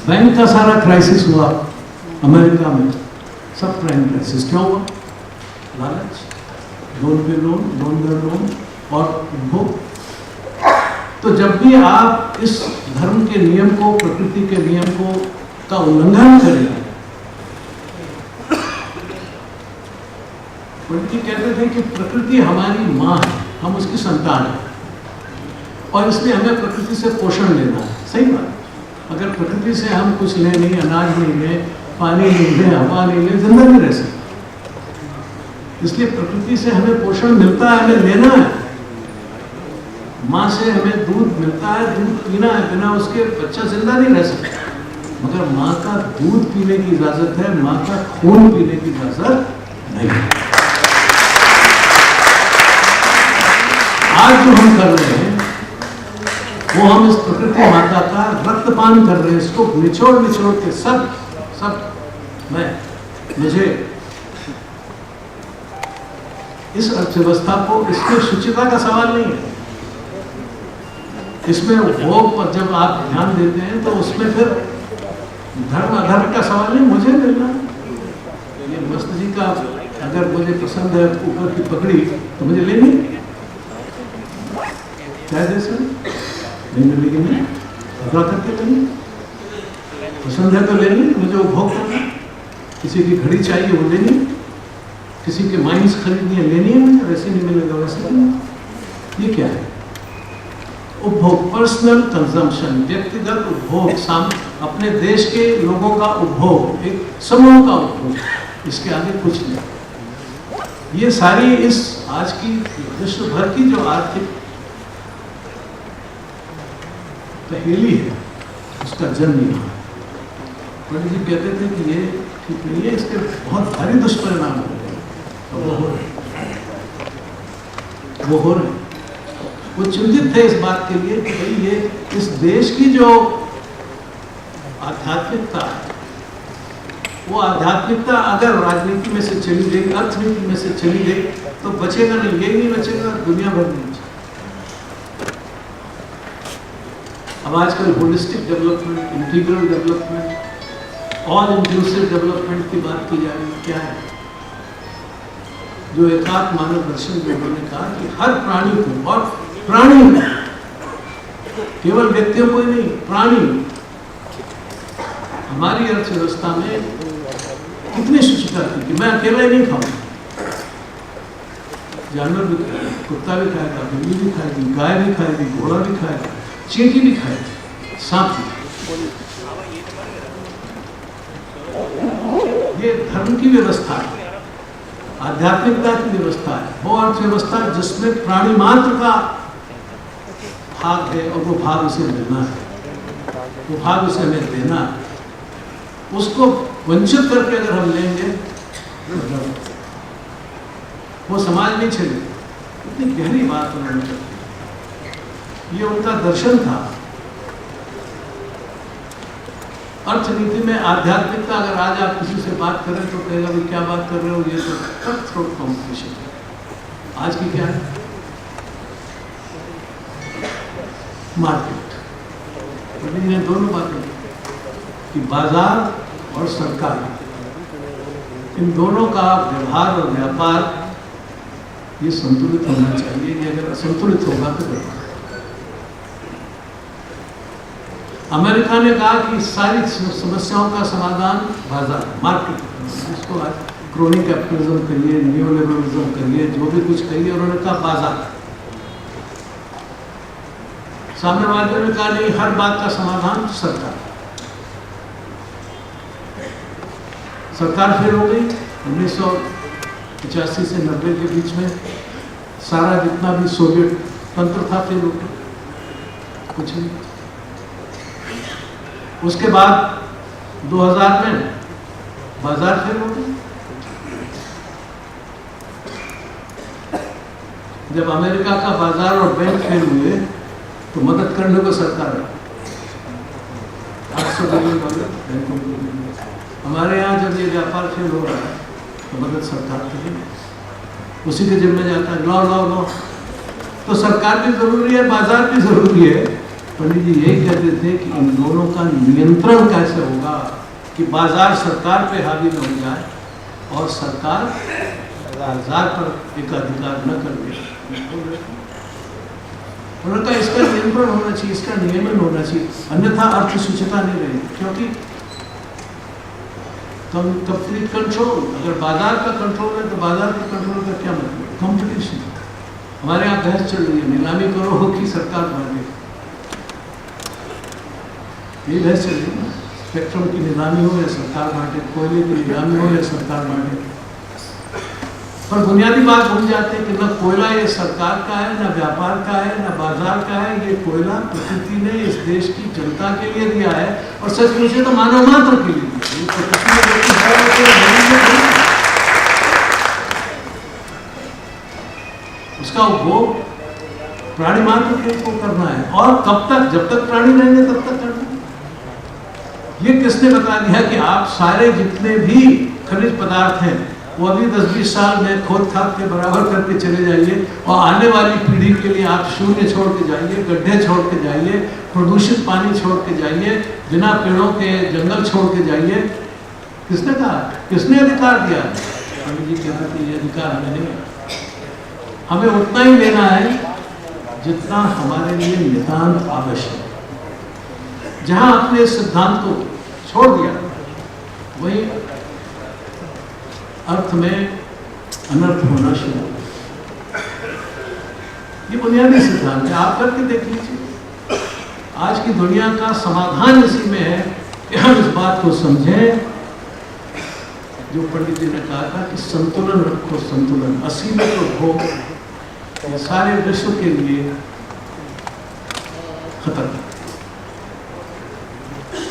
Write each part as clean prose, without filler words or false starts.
Bank का सारा crisis हुआ अमेरिका में, सब प्राइम क्राइसिस क्यों हुआ? लालच, लोन पे लोन, लोन दर लोन और उपभोग। तो जब भी आप इस धर्म के नियम को, प्रकृति के नियम को का उल्लंघन करेंगे, पंडित जी कहते थे कि प्रकृति हमारी माँ है, हम उसकी संतान हैं और इसलिए हमें प्रकृति से पोषण लेना है। सही बात। अगर प्रकृति से हम कुछ लें नहीं, अनाज नहीं लें, पानी नहीं लें, हवा नहीं लें, जिंदा नहीं रह सकते। इसलिए प्रकृति से हमें पोषण मिलता है, हमें लेना है। माँ से हमें दूध मिलता है, दूध पीना है, बिना उसके बच्चा जिंदा नहीं रह सकता। मगर माँ का दूध पीने की इजाजत है, माँ का खून पीने की इजाजत नहीं है। आज जो हम कर रहे हैं वो हम इस प्रकृति माता का रक्तपान कर रहे हैं। इसको निचोड़ निचोड़ के सब मुझे इस अर्थव्यवस्था को, इसमें शुचिता का सवाल नहीं है, इसमें भोग पर जब आप ध्यान देते हैं तो उसमें फिर धर्म अधर्म का सवाल नहीं। मुझे मिलना, ये मस्त जी का अगर मुझे पसंद है ऊपर की पकड़ी तो मुझे लेनी, क्या दे सर नहीं मिलेगी, नहीं अदा करके लेनी, पसंद है तो लेनी, मुझे उपभोग करना। किसी की घड़ी चाहिए वो लेनी, किसी के माइंस खरीदनी है लेनी है, मुझे वैसे नहीं मिलेगा वैसे नहीं। ये क्या है? उपभोग, पर्सनल कंजम्पशन, व्यक्तिगत उपभोग, अपने देश के लोगों का उपभोग, एक समूह का उपभोग, इसके आगे कुछ नहीं। ये सारी इस आज की विश्व भर की जो आर्थिक पहेली है उसका जन्म यहाँ है। पंडित जी कहते थे कि ये ठीक नहीं है, इसके बहुत भारी दुष्परिणाम हो रहे हैं, तो वो हो रहे हैं। वो चिंतित थे इस बात के लिए कि भाई ये इस देश की जो आध्यात्मिकता है, वो आध्यात्मिकता अगर राजनीति में से चली गई, अर्थनीति में से चली गई तो बचेगा नहीं, ये नहीं बचेगा, दुनिया भर नहीं बचेगा। अब आजकल holistic development, integral development, all inclusive development की बात की जा रही है। क्या है? जो एकात्म मानव दर्शन जो उन्होंने कहा कि हर प्राणी को, और प्राणी में केवल व्यक्तियों को ही नहीं, प्राणी हमारी अर्थव्यवस्था में कितनी शुचिता थी कि मैं अकेला ही नहीं खाऊंगा, जानवर भी खाएगा, कुत्ता भी खाएगा, बिल्ली भी खाएगी, गाय भी खाएगी, घोड़ा भी खाएगा, चींटी भी खाएगी, सांप भी। ये धर्म की व्यवस्था है, आध्यात्मिकता की व्यवस्था है, वो अर्थव्यवस्था जिसमें प्राणी मात्र का भाग है और वो भाग उसे मिलना है, वो भाग उसे हमें देना है। उसको वंचित करके अगर हम लेंगे तो वो समाज नहीं चलेगा। इतनी गहरी बात उन्होंने की, ये उनका दर्शन था। अर्थनीति में आध्यात्मिकता, अगर आज आप किसी से बात करें तो कहेगा भाई क्या बात कर रहे हो, ये तो कट थ्रोट कॉम्पिटिशन है। आज की क्या है? मार्केट। पंडित जी ने दोनों बातें कि बाजार और सरकार, इन दोनों का व्यवहार और व्यापार ये संतुलित होना चाहिए। ये अगर असंतुलित होगा तो गड़बड़। अमेरिका ने कहा कि सारी समस्याओं का समाधान बाजार, मार्केट, इसको आज क्रोनी कैपिटलिज्म कहिए, नियोलिबरलिज्म कहिए, जो भी कुछ कहिए, उन्होंने कहा बाजार। साम्यवादियों ने कहा नहीं, हर बात का समाधान सरकार। सरकार फेल हो गई 1985 से 90 के बीच में। सारा जितना भी सोवियत तंत्र था फेल हो गया, कुछ नहीं। उसके बाद 2000 में बाजार फेल हो गया। जब अमेरिका का बाजार और बैंक फेल हुए तो मदद करने को सरकार है, $800 बिलियन बैंकों को। हमारे यहाँ जब ये व्यापार फेल हो रहा है तो मदद सरकार की है, उसी के जिम्मे जाता है, लो लो लो। तो सरकार भी जरूरी है, बाजार भी जरूरी है, पंडित जी यही कहते थे कि इन दोनों का नियंत्रण कैसे होगा कि बाजार सरकार पे हावी न हो जाए और सरकार बाजार पर एक अधिकार न कर दे। उनका इसका नियंत्रण होना चाहिए, इसका नियमन होना चाहिए, अन्यथा अर्थ शुचिता नहीं रहेगी। क्योंकि कंप्लीट कंट्रोल, अगर बाजार का कंट्रोल है तो बाजार के कंट्रोल का क्या मतलब? कंपटीशन। हमारे यहाँ बहस चल रही है, नीलामी करो कि सरकार बांटे, ये बहस चल रही है ना। स्पेक्ट्रम की नीलामी हो या सरकार बांटे, कोयले की नीलामी हो या सरकार बांटे, पर बुनियादी बात भूल जाते हैं कि न कोयला ये सरकार का है, न व्यापार का है, न बाजार का है। ये कोयला प्रकृति ने इस देश की जनता के लिए दिया है और सच पूछे तो मानव मात्र के लिए उसका उपभोग प्राणी मात्र को करना है। और कब तक? जब तक प्राणी रहेंगे तब तक करना है। ये किसने बता दिया कि आप सारे जितने भी खनिज पदार्थ हैं वो अभी 10-20 साल में खोद खाद के बराबर करके चले जाइए और आने वाली पीढ़ी के लिए आप शून्य छोड़ के जाइए, गड्ढे छोड़ के जाइए, प्रदूषित पानी छोड़ के जाइए, बिना पेड़ों के जंगल छोड़ के जाइए। किसने कहा? किसने अधिकार दिया? पंडित जी कहते थे ये अधिकार हमें नहीं, हमें उतना ही लेना है जितना हमारे लिए नितांत आवश्यक है। जहां आपने इस सिद्धांत को छोड़ दिया वही अर्थ में अनर्थ होना शुरू हो। ये बुनियादी सिद्धांत है, आप करके देख लीजिए। आज की दुनिया का समाधान इसी में है कि हम इस बात को समझें जो पंडित जी ने कहा था कि संतुलन रखो, संतुलन। असीमित भोग ये सारे विश्व के लिए खतरनाक।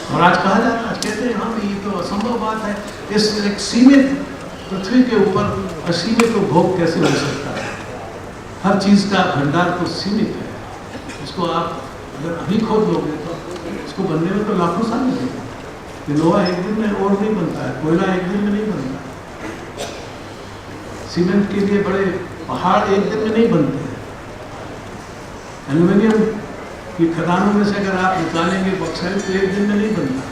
और आज कहा जाता है, कहते हैं हाँ ये तो असंभव बात है, इस एक सीमित पृथ्वी के ऊपर असीमित भोग कैसे हो सकता है? हर चीज का भंडार तो सीमित है, उसको आप अगर अभी खोद लोगे तो उसको बनने में तो लाखों साल लगेगा। लोहा एक दिन में और नहीं बनता है, कोयला एक दिन में नहीं बनता, सीमेंट के लिए बड़े पहाड़ एक दिन में नहीं बनते हैं। एल्यूमिनियम की खदानों में से अगर आप निकालेंगे बॉक्साइट तो एक दिन में नहीं बनता,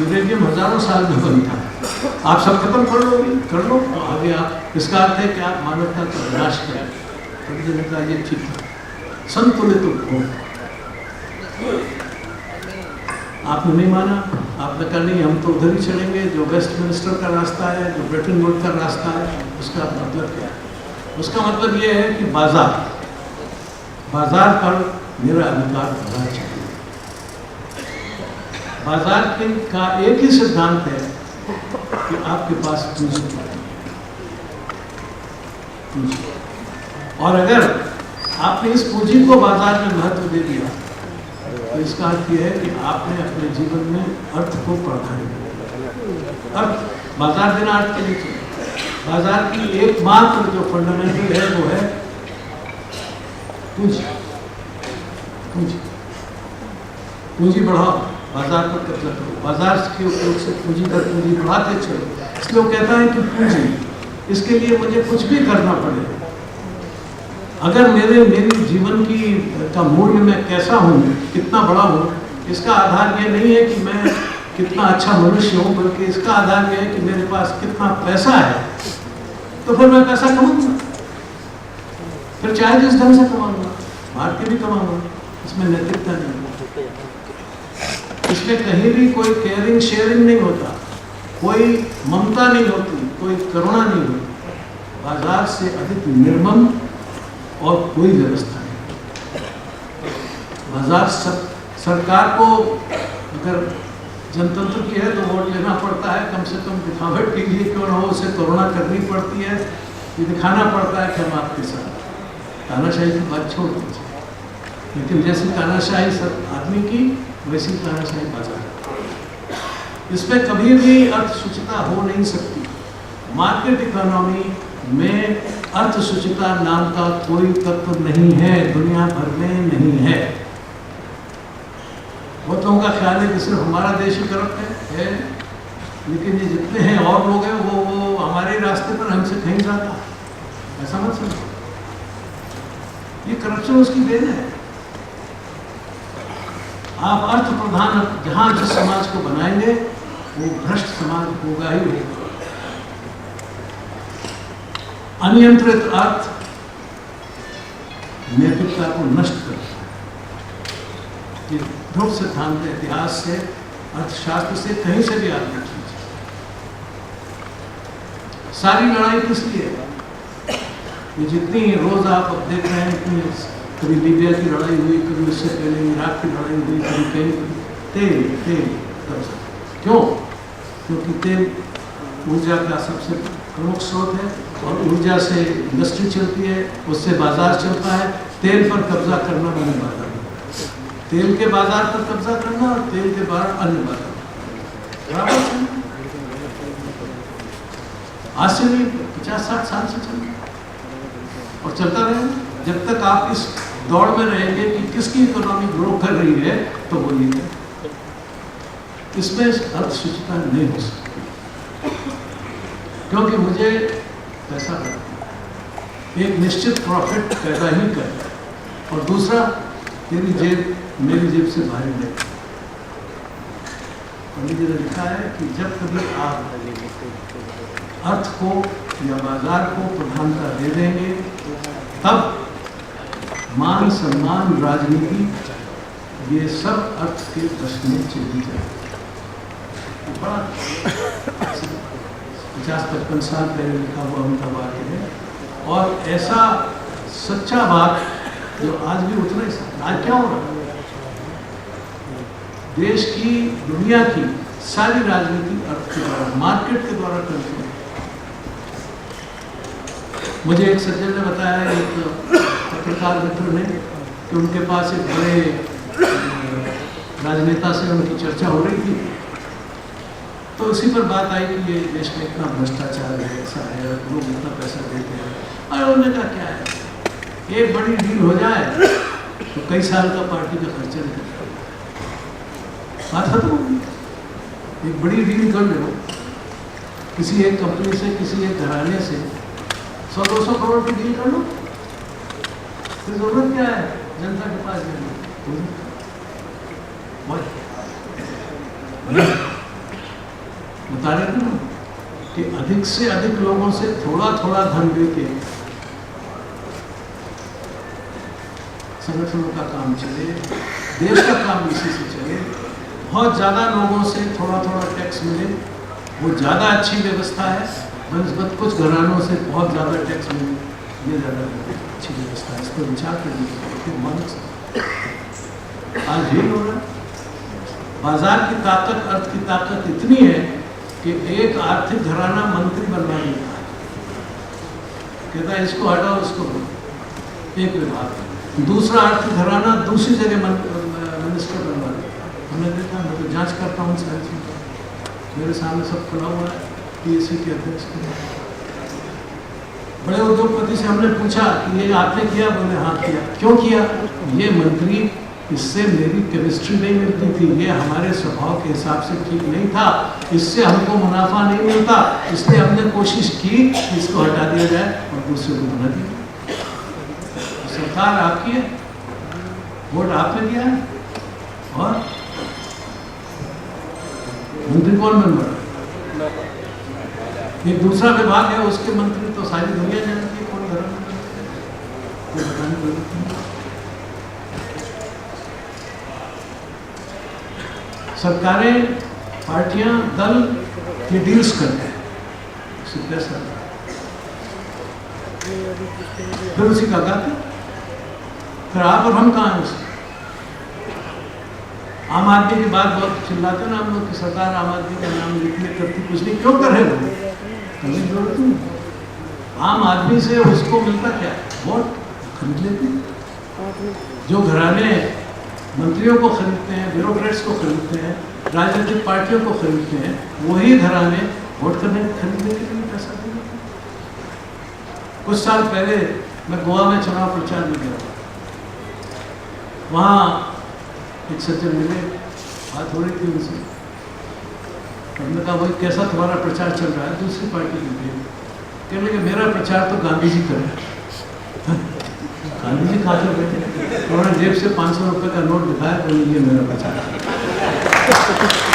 यूरेनियम हजारों साल में बनता है। आप सब खत्म कर लोगे, कर लो तो आगे आप, इसका अर्थ है कि आप मानवता का विनाश करें। तो ये ठीक है, संतुलित उपभोग। आपने नहीं माना, आपने कहा नहीं हम तो उधर ही चलेंगे जो वेस्टमिंस्टर का रास्ता है, जो ब्रिटेन वुड का रास्ता है। उसका मतलब क्या है? उसका मतलब ये है कि बाजार पर मेरा अधिकार होना चाहिए। बाजार का एक ही सिद्धांत है कि आपके पास पूंजी और अगर आपने इस पूंजी को बाजार में महत्व दे दिया तो इसका अर्थ यह है कि आपने अपने जीवन में अर्थ को प्राधान्य दिया। अर्थ बाजार बिना अर्थ के नहीं चले। बाजार की एकमात्र जो फंडामेंटल है वो है पूंजी। पूंजी पूंजी बढ़ाओ, बाजार पर कब्जा करो, बाजार के उपयोग से पूंजी पर पूंजी बढ़ाते चलो। इसलिए वो कहता है कि पूंजी, इसके लिए मुझे कुछ भी करना पड़े। अगर मेरी जीवन की का मूल्य मैं कैसा हूँ, कितना बड़ा हूँ, इसका आधार ये नहीं है कि मैं कितना अच्छा मनुष्य हूँ, बल्कि इसका आधार ये है कि मेरे पास कितना पैसा है। तो फिर मैं पैसा कमाऊंगा, फिर चाहे जिस ढंग से कमाऊंगा, मार के भी कमाऊंगा, इसमें नैतिकता नहीं होती, इसमें कहीं भी कोई केयरिंग शेयरिंग नहीं होता, कोई ममता नहीं होती, कोई करुणा नहीं होती। बाजार से अधिक निर्मम और कोई व्यवस्था नहीं। बाजार सरकार को अगर जनतंत्र की है तो वोट लेना पड़ता है, कम से कम दिखावट के लिए क्यों न हो, उसे करुणा करनी पड़ती है, ये दिखाना पड़ता है कि हम आपके साथ। तानाशाही की बात छोड़ दीजिए, लेकिन जैसी तानाशाही सब आदमी की वैसी तानाशाही बाजार। इसमें कभी भी अर्थ शुचिता हो नहीं सकती। मार्केट इकोनॉमी में अर्थ शुचिता नाम का कोई तत्व नहीं है, दुनिया भर में नहीं है। बहुत लोगों का ख्याल है कि सिर्फ हमारा देश ही करप्ट है, लेकिन ये जितने हैं और लोग हैं वो हमारे रास्ते पर हमसे कहीं ज्यादा, ऐसा मत समझो। ये करप्शन उसकी देन है। आप अर्थ प्रधान जहां जिस समाज को बनाएंगे वो भ्रष्ट समाज होगा ही होगा। अनियंत्रित अर्थ नैतिकता को नष्ट करता है। ये ध्रुव सिद्धांत इतिहास से, अर्थशास्त्र से, कहीं से भी आगे खींचे। सारी लड़ाई किस लिए? ये जितनी रोज आप देख रहे हैं कि कभी लीबिया की लड़ाई हुई, कभी उससे पहले इराक की लड़ाई हुई, कभी कहीं तेल तेल कब्जा। क्यों? क्योंकि तेल ऊर्जा का सबसे प्रमुख स्रोत है और ऊर्जा से इंडस्ट्री चलती है, उससे बाजार चलता है। तेल पर कब्जा करना बने बाजार, तेल के बाजार पर कब्जा करना और तेल के बाद अन्य बाजार। आज से नहीं, 50-60 साल से चल रहा और चलता रहेगा जब तक आप इस दौड़ में रहेंगे कि किसकी इकोनॉमी ग्रो कर रही है, तो बोलिए इसमें अर्थशुचिता नहीं हो सकती। क्योंकि मुझे पैसा करना एक निश्चित प्रॉफिट पैदा ही करता है और दूसरा तेरी जेब मेरी जेब से बाहर नहीं। पंडित जी ने लिखा है कि जब कभी आप अर्थ को या बाजार को प्रधानता दे देंगे तब मान सम्मान राजनीति ये सब अर्थ के वश में चली जाएगी। 50-55 साल पहले लिखा हुआ उनका वाक्य है और ऐसा सच्चा बात जो आज भी उतना ही सच। आज क्या हो रहा है? देश की, दुनिया की सारी राजनीति अर्थ के द्वारा, मार्केट के द्वारा कंट्रोल। मुझे एक सज्जन ने बताया, एक पत्रकार मित्र ने, कि उनके पास एक बड़े राजनेता से उनकी चर्चा हो रही थी, तो उसी पर बात आई कि ये देश में इतना भ्रष्टाचार है, ऐसा है, लोग इतना पैसा देते हैं। और उन्होंने कहा क्या है, एक बड़ी डील हो जाए तो कई साल का पार्टी का खर्चा निकल जाए। बात खत्म होगी। एक बड़ी डील कर लो किसी एक कंपनी से, किसी एक घराने से, 100-200 करोड़ की डील कर लो, तो जरूरत क्या है जनता के पास जाने? बता रहे थे ना कि अधिक से अधिक लोगों से थोड़ा थोड़ा धन लेके संगठनों का काम चले, देश का काम इसी से चले। बहुत ज़्यादा लोगों से थोड़ा थोड़ा टैक्स मिले, वो ज़्यादा अच्छी व्यवस्था है। बनस्पत कुछ घरानों से बहुत ज़्यादा टैक्स मिले, ये ज़्यादा अच्छी व्यवस्था है। इस पर विचार करने मान सकते। आज ये हो रहा है। बाजार की ताकत, अर्थ की ताकत इतनी है कि एक आर्थिक घराना मंत्री बनवा देता है, कहता है इसको हटाओ, इसको एक विभाग। दूसरा आर्थिक घराना दूसरी जगह मिनिस्टर बनवा देता है। हमने देखा, मैं तो जांच करता हूँ सारी चीज़, मेरे सामने सब खुला हुआ है। पीएससी के अध्यक्ष के बड़े उद्योगपति से हमने पूछा कि ये आपने किया? बोले हाँ किया। क्यों किया? ये मंत्री, इससे मेरी केमिस्ट्री नहीं मिलती थी, ये हमारे स्वभाव के हिसाब से ठीक नहीं था, इससे हमको मुनाफा नहीं मिलता, इसलिए हमने कोशिश की इसको हटा दिया जाए और दूसरे को बना दिया। सरकार आपकी है, वोट आपने दिया है, और मंत्री कौन बन रहा है? एक दूसरा विभाग है, उसके मंत्री तो सारी दुनिया जानती है कौन घर में, कोई बताने की जरूरत नहीं। सरकारें, पार्टियां, दल ये डील्स करते हैं, उससे पैसा फिर उसी का गाते, फिर आप और हम कहाँ हैं उससे? आम आदमी की बात बहुत चिल्लाते ना हम लोग की सरकार आम आदमी का नाम लिखने करती, कुछ नहीं, क्यों कर रहे लोग? कभी जरूरत नहीं। आम आदमी से उसको मिलता क्या? वोट खरीद लेते हैं। जो घराने मंत्रियों को खरीदते हैं, ब्यूरोक्रेट्स को खरीदते हैं, राजनीतिक पार्टियों को खरीदते हैं, वही घराने वोट करने खरीदने के लिए पैसा देते हैं। कुछ साल पहले मैं गोवा में चुनाव प्रचार में गया, वहाँ एक सज्जन मिले, बात हो रही थी उनसे, हमने कहा भाई कैसा तुम्हारा प्रचार चल रहा है? दूसरी पार्टी के लिए कहने लगे मेरा प्रचार तो गांधी जी कर रहे हैं। गांधी जी खा चुके थे। उन्होंने जेब से 500 रुपये का नोट दिखाया तो ये मेरा 50।